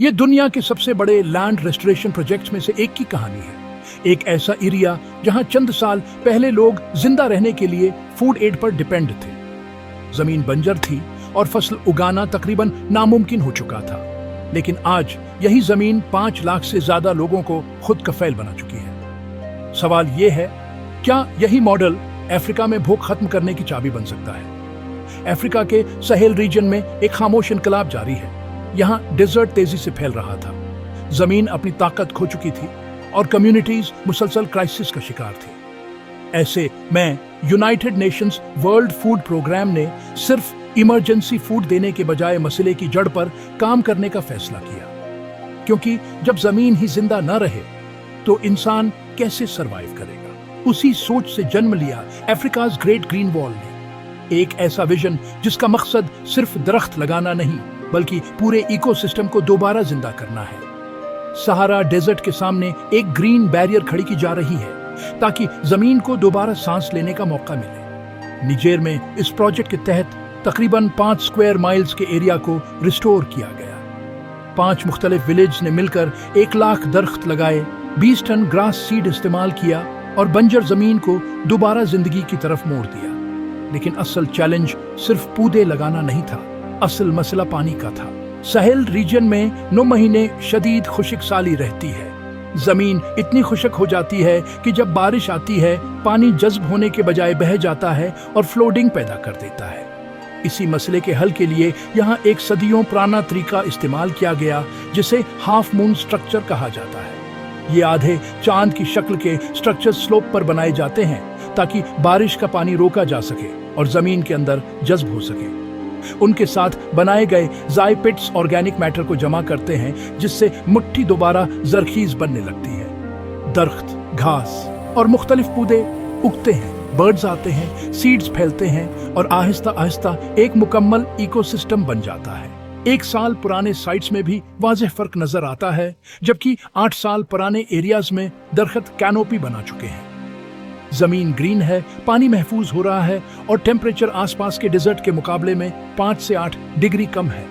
ये दुनिया के सबसे बड़े लैंड रेस्टोरेशन प्रोजेक्ट्स में से एक की कहानी है। एक ऐसा एरिया जहां चंद साल पहले लोग जिंदा रहने के लिए फूड एड पर डिपेंड थे। जमीन बंजर थी और फसल उगाना तकरीबन नामुमकिन हो चुका था, लेकिन आज यही जमीन 5 लाख से ज्यादा लोगों को खुद कफैल बना चुकी है। सवाल ये है, क्या यही मॉडल अफ्रीका में भूख खत्म करने की चाबी बन सकता है? अफ्रीका के सहेल रीजन में एक खामोश इनकलाब जारी है। यहाँ डेजर्ट तेजी से फैल रहा था, जमीन अपनी ताकत खो चुकी थी और कम्युनिटीज मुसलसल क्राइसिस का शिकार थी। ऐसे में United Nations World Food Programme ने सिर्फ इमरजेंसी फूड देने के बजाय मसले की जड़ पर काम करने का फैसला किया, क्योंकि जब जमीन ही जिंदा न रहे तो इंसान कैसे सरवाइव करेगा। उसी सोच से जन्म लिया अफ्रीकाज ग्रेट ग्रीन वॉल ने, एक ऐसा विजन जिसका मकसद सिर्फ दरख्त लगाना नहीं बल्कि पूरे इकोसिस्टम को दोबारा जिंदा करना है। सहारा डेजर्ट के सामने एक ग्रीन बैरियर खड़ी की जा रही है ताकि जमीन को दोबारा सांस लेने का मौका मिले। निजेर में इस प्रोजेक्ट के तहत तकरीबन 5 स्क्वायर माइल्स के एरिया को रिस्टोर किया गया। 5 मुख्तलिफ विलेज ने मिलकर 1 लाख दरख्त लगाए, 20 टन ग्रास सीड इस्तेमाल किया और बंजर जमीन को दोबारा जिंदगी की तरफ मोड़ दिया। लेकिन असल चैलेंज सिर्फ पौधे लगाना नहीं था, असल मसला पानी का था। सहेल रीजन में 9 महीने शदीद खुश्क साली रहती है। जमीन इतनी खुश्क हो जाती है कि जब बारिश आती है पानी जज्ब होने के बजाय बह जाता है और फ्लोडिंग पैदा कर देता है। इसी मसले के हल के लिए यहाँ एक सदियों पुराना तरीका इस्तेमाल किया गया जिसे हाफ मून स्ट्रक्चर कहा जाता है। ये आधे चांद की शक्ल के स्ट्रक्चर स्लोप पर बनाए जाते हैं ताकि बारिश का पानी रोका जा सके और जमीन के अंदर जज्ब हो सके। उनके साथ बनाए गए जाई पिट्स ऑर्गेनिक मैटर को जमा करते हैं, जिससे मिट्टी दोबारा जरखीज बनने लगती है। दरख्त, घास और मुख्तलिफ पौधे उगते हैं, बर्ड्स आते हैं, सीड्स फैलते हैं और आहिस्ता आहिस्ता एक मुकम्मल इकोसिस्टम बन जाता है। 1 साल पुराने साइट्स में भी वाज़ेह फर्क नजर आता है, जबकि 8 साल पुराने एरियाज में दरख्त कैनोपी बना चुके हैं। जमीन ग्रीन है, पानी महफूज हो रहा है और टेम्परेचर आसपास के डेजर्ट के मुकाबले में 5 से 8 डिग्री कम है।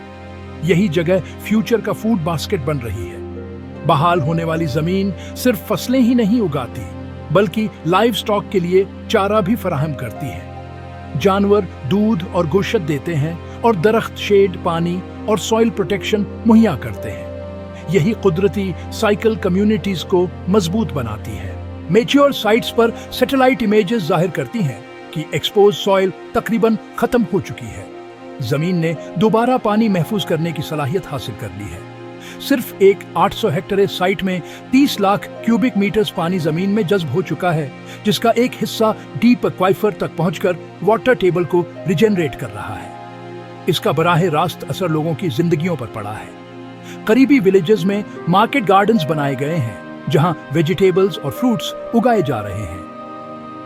यही जगह फ्यूचर का फूड बास्केट बन रही है। बहाल होने वाली जमीन सिर्फ फसलें ही नहीं उगाती बल्कि लाइव स्टॉक के लिए चारा भी फराहम करती है। जानवर दूध और गोश्त देते हैं और दरख्त शेड, पानी और सॉइल प्रोटेक्शन मुहैया करते हैं। यही कुदरती साइकिल कम्युनिटीज को मजबूत बनाती है। मैच्योर साइट्स पर सैटेलाइट इमेजेस जाहिर करती हैं कि एक्सपोज सॉइल तकरीबन खत्म हो चुकी है। जमीन ने दोबारा पानी महफूज करने की सलाहियत हासिल कर ली है। सिर्फ एक 800 हेक्टेयर साइट में 30 लाख क्यूबिक मीटर्स पानी जमीन में जज्ब हो चुका है, जिसका एक हिस्सा डीप एक्वाइफर तक पहुंचकर वाटर टेबल को रिजेनरेट कर रहा है। इसका बराह रास्त असर लोगों की जिंदगियों पर पड़ा है। करीबी विलेजेस में मार्केट गार्डन्स बनाए गए हैं जहां वेजिटेबल्स और फ्रूट्स उगाए जा रहे हैं।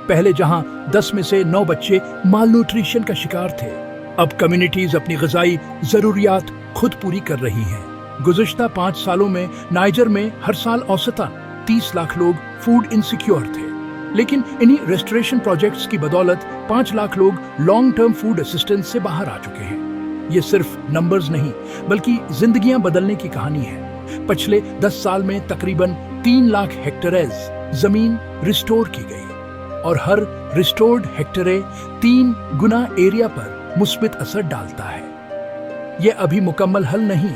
पहले जहां 10 में से 9 बच्चे मालन्यूट्रिशन का शिकार थे, अब कम्युनिटीज अपनी ग़िज़ाई ज़रूरियात खुद पूरी कर रही हैं। गुज़िश्ता 5 सालों में नाइजर में हर साल औसतन 30 लाख लोग फूड इनसिक्योर थे, लेकिन इन्हीं रेस्टोरेशन प्रोजेक्ट्स की बदौलत 5 लाख लोग लॉन्ग टर्म फूड असिस्टेंस से बाहर आ चुके हैं। ये सिर्फ नंबर्स नहीं बल्कि जिंदगियां बदलने की कहानी है। पिछले 10 साल में तकरीबन 3 लाख हेक्टेयर जमीन रिस्टोर की गई और हर रिस्टोर्ड हेक्टेयर 3 गुना एरिया पर मुस्बित असर डालता है। यह अभी मुकम्मल हल नहीं,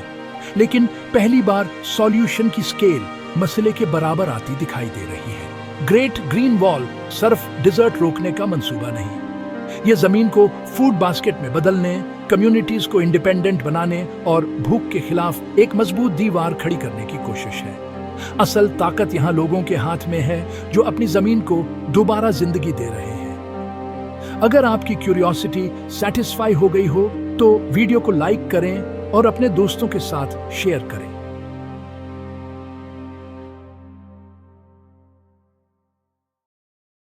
लेकिन पहली बार सॉल्यूशन की स्केल मसले के बराबर आती दिखाई दे रही है। ग्रेट ग्रीन वॉल सिर्फ डिजर्ट रोकने का मंसूबा नहीं, यह जमीन को फूड बास्केट में बदलने, कम्युनिटीज को इंडिपेंडेंट बनाने और भूख के खिलाफ एक मजबूत दीवार खड़ी करने की कोशिश है। असल ताकत यहाँ लोगों के हाथ में है जो अपनी जमीन को दोबारा जिंदगी दे रहे हैं। अगर आपकी क्यूरियोसिटी सेटिस्फाई हो गई हो तो वीडियो को लाइक करें और अपने दोस्तों के साथ शेयर करें।